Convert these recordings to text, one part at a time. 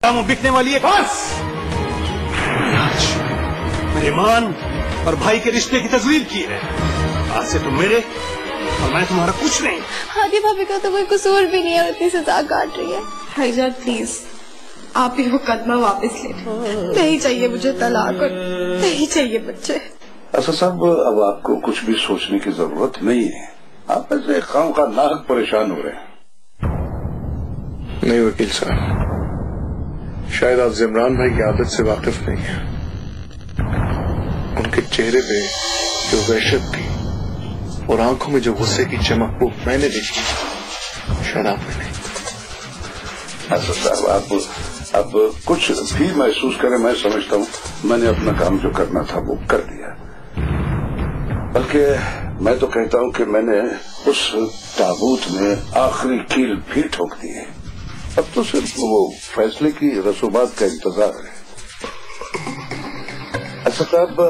बिकने वाली है। बस आज मेरे मान और भाई के रिश्ते की तस्वीर की है। आज से तुम मेरे और मैं तुम्हारा कुछ नहीं। हादी भाभी का तो कोई कसूर भी नहीं है, इतनी सजा काट रही है। भाईजान प्लीज आप ही वो कदमा वापस ले। नहीं चाहिए मुझे तलाक और नहीं चाहिए बच्चे। असद साहब अब आपको कुछ भी सोचने की जरूरत नहीं है। आप ऐसे खामखा नाहक परेशान हो रहे हैं। नहीं वकील साहब, शायद आप जिमरान भाई की आदत से वाकिफ नहीं हैं। उनके चेहरे पे जो वहशत थी और आंखों में जो गुस्से की चमक वो मैंने देखी, शायद आपने नहीं। असद साहब अब कुछ भी महसूस करें, मैं समझता हूँ मैंने अपना काम जो करना था वो कर दिया। बल्कि मैं तो कहता हूँ कि मैंने उस ताबूत में आखिरी कील भी ठोक दी है। अब तो सिर्फ वो फैसले की रसूमात का इंतजार है। अच्छा साहब,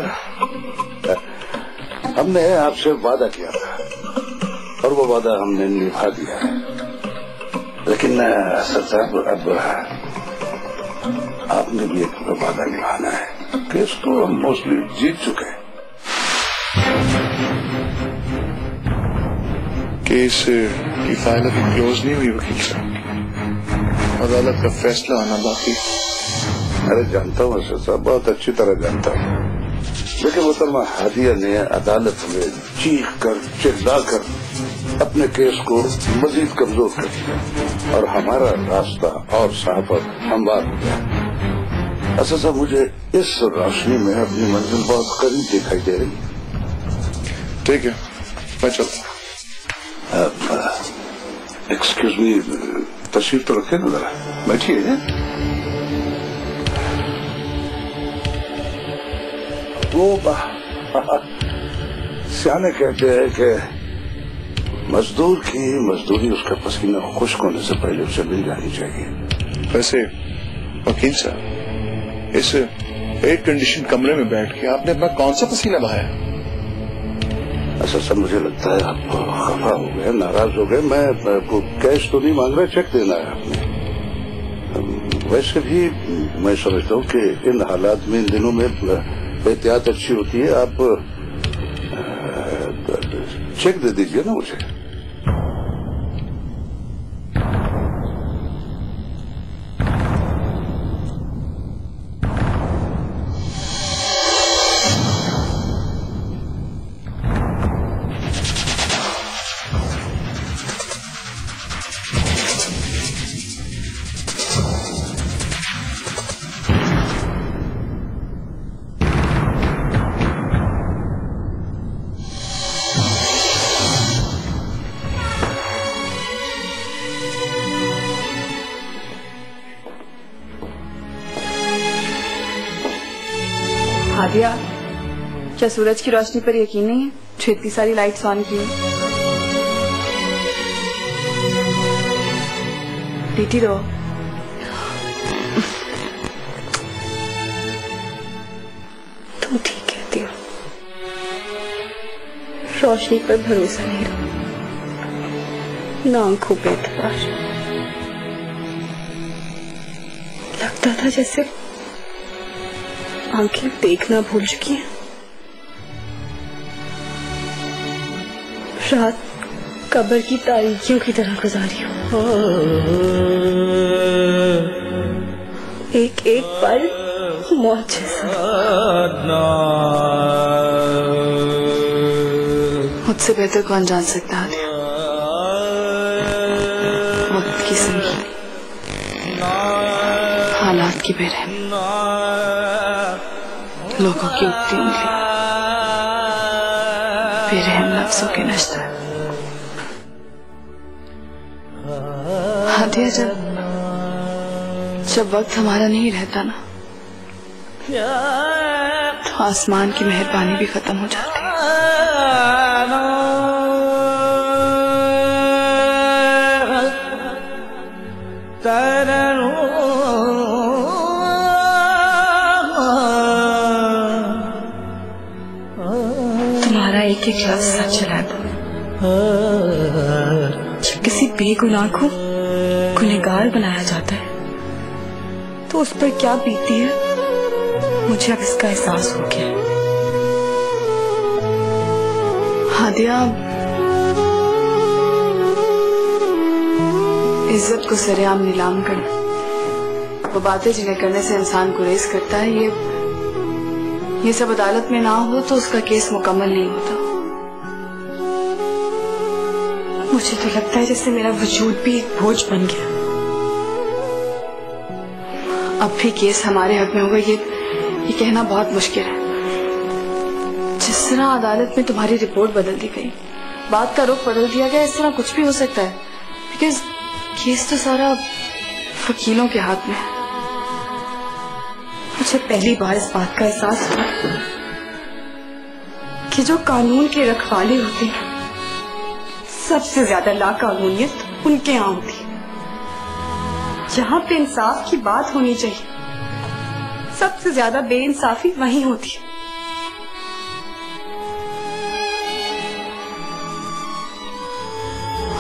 हमने आपसे वादा किया था और वो वादा हमने निभा दिया है। लेकिन साहब अब आपने भी एक वादा निभाना है। केस को हम मोस्टली जीत चुके हैं। केस की फाइल अभी क्लोज नहीं हुई वकील साहब, अदालत का फैसला आना बाकी। अरे जानता हूँ असद साहब, बहुत अच्छी तरह जानता हूँ। लेकिन मोहतरमा हादिया ने अदालत में चीख कर चिल्ला कर अपने केस को मजीद कमजोर कर दिया और हमारा रास्ता और साफ और हमवार हो गया। असद साहब मुझे इस रोशनी में अपनी मंजिल बहुत करीब दिखाई दे रही है। ठीक है, मैं चलता हूँ। एक्सक्यूज मी, तशरीफ तो रखे ना जरा, बैठिए। वो सियाने कहते हैं कि मजदूर की मजदूरी उसका पसीना खुश्क होने से पहले उसे मिल जानी चाहिए। वैसे वकील साहब, इस एयर कंडीशन कमरे में बैठ के आपने अपना कौन सा पसीना बहाया? ऐसा सब मुझे लगता है आप खफा हो गए, नाराज हो गए। मैं आपको कैश तो नहीं मांग रहा, चेक देना है आपने। वैसे भी मैं समझता हूँ कि इन हालात में, इन दिनों में एहतियात अच्छी होती है। आप चेक दे दीजिए ना मुझे। हादिया, क्या सूरज की रोशनी पर यकीन नहीं है जो इतनी सारी लाइट्स ऑन की है? लेटी रहो। तुम ठीक कहती हो, रोशनी पर भरोसा नहीं रहा, ना आंखों पे एतबार। लगता था जैसे आंखें देखना भूल चुकी हैं। रात कब्र की तारीकियों की तरह गुजारी हो। एक एक पल मौत जैसा। मुझसे बेहतर कौन जान सकता है वक्त की संगीनी, हालात की बेरहमी, लोगों की उठती उंगली, बेरहम नफ्सों के नश्ता। हादिया, जब वक्त हमारा नहीं रहता ना, तो आसमान की मेहरबानी भी खत्म हो जाती है। तुम्हारा एक एक लफ्ज़ सच चला था। जब किसी बेगुनाह को गुनहगार बनाया जाता है तो तो उस पर क्या बीती है मुझे अब इसका एहसास हो गया। हादिया, इज्जत को सरेआम नीलाम कर वो बातें जिन्हें करने से इंसान गुरेज करता है, ये सब अदालत में ना हो तो उसका केस मुकम्मल नहीं होता। मुझे तो लगता है जैसे मेरा वजूद भी एक बोझ बन गया। अब भी केस हमारे हक में होगा ये कहना बहुत मुश्किल है। जिस तरह अदालत में तुम्हारी रिपोर्ट बदल दी गई, बात का रुख बदल दिया गया, इस तरह कुछ भी हो सकता है, बिकॉज केस तो सारा वकीलों के हाथ में है। मुझे पहली बार इस बात का एहसास हुआ कि जो कानून के रखवाले होते हैं सबसे ज्यादा लाकानूनियत उनके यहाँ होती है। जहाँ पे इंसाफ की बात होनी चाहिए सबसे ज्यादा बेइंसाफी वहीं होती है।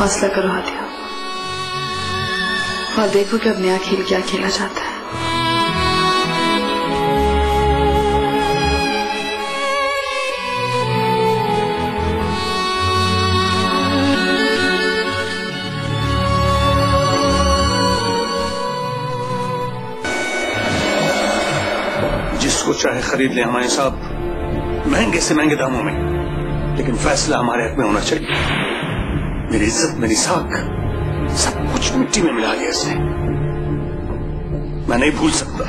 हौसला करो हादिया और देखो कि अब नया खेल क्या खेला जाता है। जिसको चाहे खरीद ले हमारे साहब, महंगे से महंगे दामों में, लेकिन फैसला हमारे हक में होना चाहिए। मेरी इज्जत, मेरी साख, सब कुछ मिट्टी में मिला दिया इसने। मैं नहीं भूल सकता।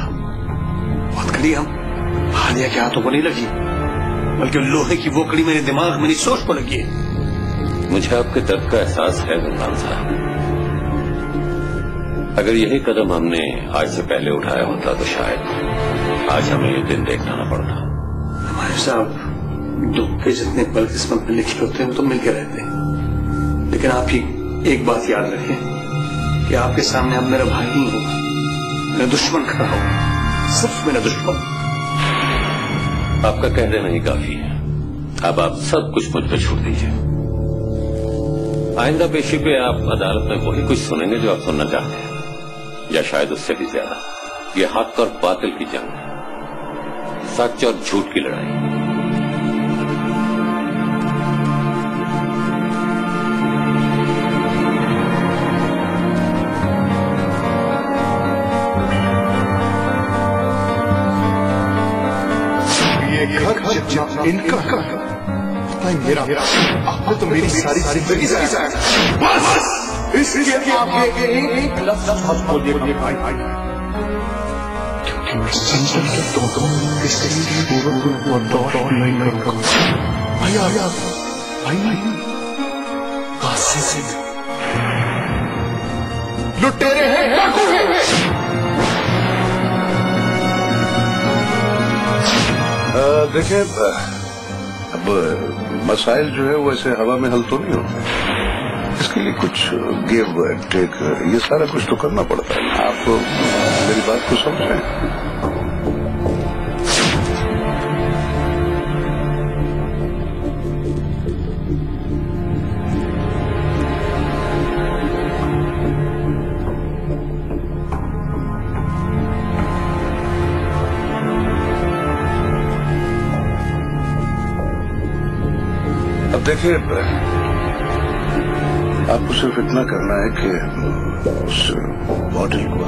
बहुत कड़ी हम हादिया के हाथों को नहीं लगी, बल्कि लोहे की वो कड़ी मेरे दिमाग, मेरी सोच को लगी है। मुझे आपके दर्द का एहसास है गुलमान साहब। अगर यही कदम हमने आज से पहले उठाया होता तो शायद आज हमें ये दिन देखना न पड़ता। हमारे साहब दुख के जितने पल किस्मत में लिखे होते हैं वो तो मिलकर रहते हैं, लेकिन आप ही एक बात याद रखें कि आपके सामने अब मेरा भाई नहीं होगा, मेरा दुश्मन खड़ा होगा, सिर्फ मेरा दुश्मन। आपका कह देना ही काफी है। अब आप सब कुछ मुझ पर छोड़ दीजिए। आइंदा पेशी पे आप अदालत में वही कुछ सुनेंगे जो आप सुनना चाहते हैं, या शायद उससे भी ज्यादा। ये हक और बातिल की जंग है, सच और झूठ की लड़ाई। इनका मेरा आपने तो मेरी सारी जिंदगी बस इसके आगे एक लफ्ज़ मत बोलिए भाई, क्योंकि मैं संसद के दोनों किसी पूर्व और दौर नहीं करूंगा। भैया भाई कासे से लुटेरे हैं, डाकू हैं। देखिए, अब मसाइल जो है वो ऐसे हवा में हल तो नहीं होते। इसके लिए कुछ गिव टेक ये सारा कुछ तो करना पड़ता है। आप मेरी बात को समझें। देखिए, आपको सिर्फ इतना करना है कि उस बॉटल को